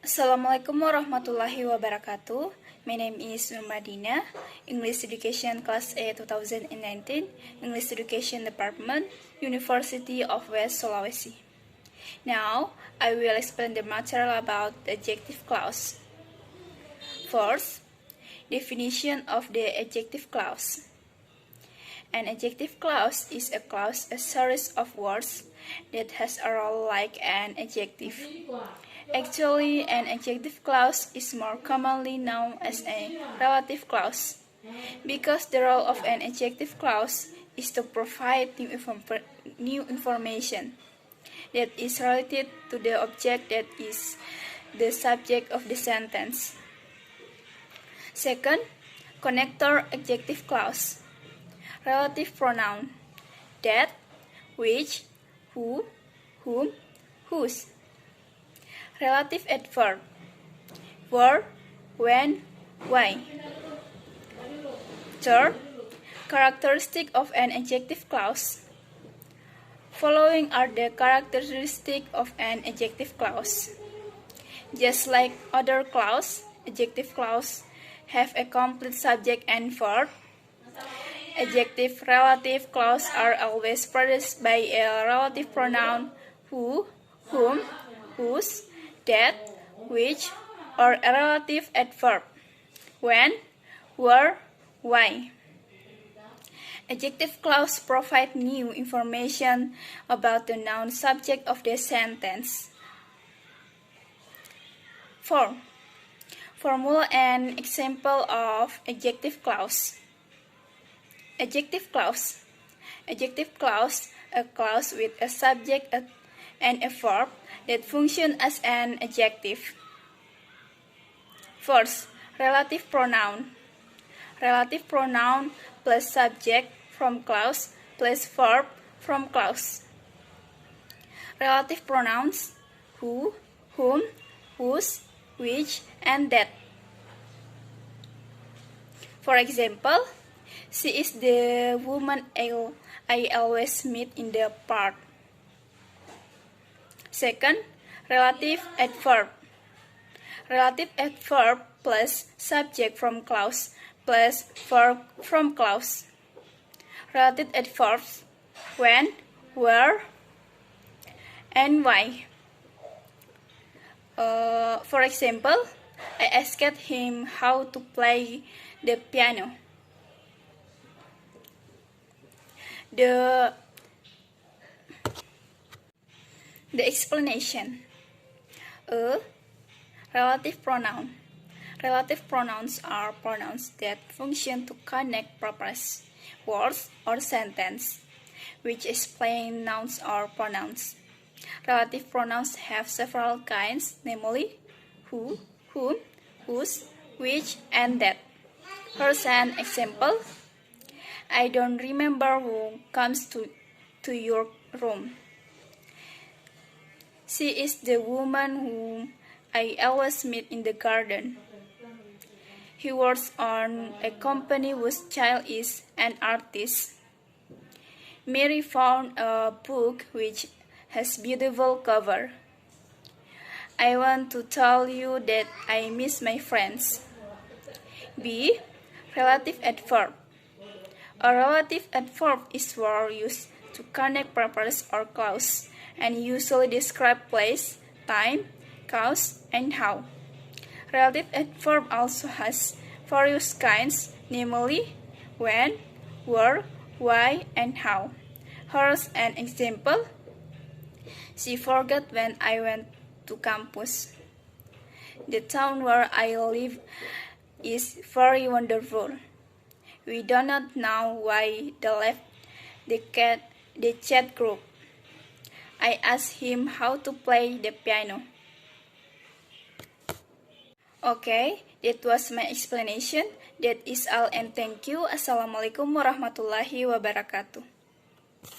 Assalamualaikum warahmatullahi wabarakatuh. My name is Nurmadina, English Education Class A 2019, English Education Department, University of West Sulawesi. Now, I will explain the material about the adjective clause. First, definition of the adjective clause. An adjective clause is a series of words that has a role like an adjective. Actually, an adjective clause is more commonly known as a relative clause, because the role of an adjective clause is to provide new information that is related to the object that is the subject of the sentence. Second, connector adjective clause. Relative pronoun: that, which, who, whom, whose. Relative adverb: where, when, why. Third, characteristic of an adjective clause. Following are the characteristics of an adjective clause. Just like other clause, adjective clause have a complete subject and verb. Adjective relative clause are always preceded by a relative pronoun: who, whom, whose, that, which, or a relative adverb: when, where, why. Adjective clause provide new information about the noun subject of the sentence. 4. Formula and example of adjective clause. Adjective clause. Adjective clause, a clause with a subject and a verb that function as an adjective. First, relative pronoun. Relative pronoun plus subject from clause plus verb from clause. Relative pronouns: who, whom, whose, which, and that. For example, she is the woman I always meet in the park. Second, relative adverb. Relative adverb plus subject from clause plus verb from clause. Relative adverbs: when, where, and why. For example, I asked him how to play the piano. The explanation. Relative pronoun. Relative pronouns are pronouns that function to connect purpose, words, or sentence, which explain nouns or pronouns. Relative pronouns have several kinds, namely who, whom, whose, which, and that. Here's an example. I don't remember who comes to your room. She is the woman whom I always meet in the garden. He works on a company whose child is an artist. Mary found a book which has beautiful cover. I want to tell you that I miss my friends. B. Relative adverb. A relative adverb is word used to connect purpose or clause, and usually describe place, time, cause, and how. Relative adverb also has various kinds, namely when, where, why, and how. Here's an example. She forgot when I went to campus. The town where I live is very wonderful. We do not know why they left the chat group. I asked him how to play the piano. Okay, that was my explanation. That is all, and thank you. Assalamualaikum warahmatullahi wabarakatuh.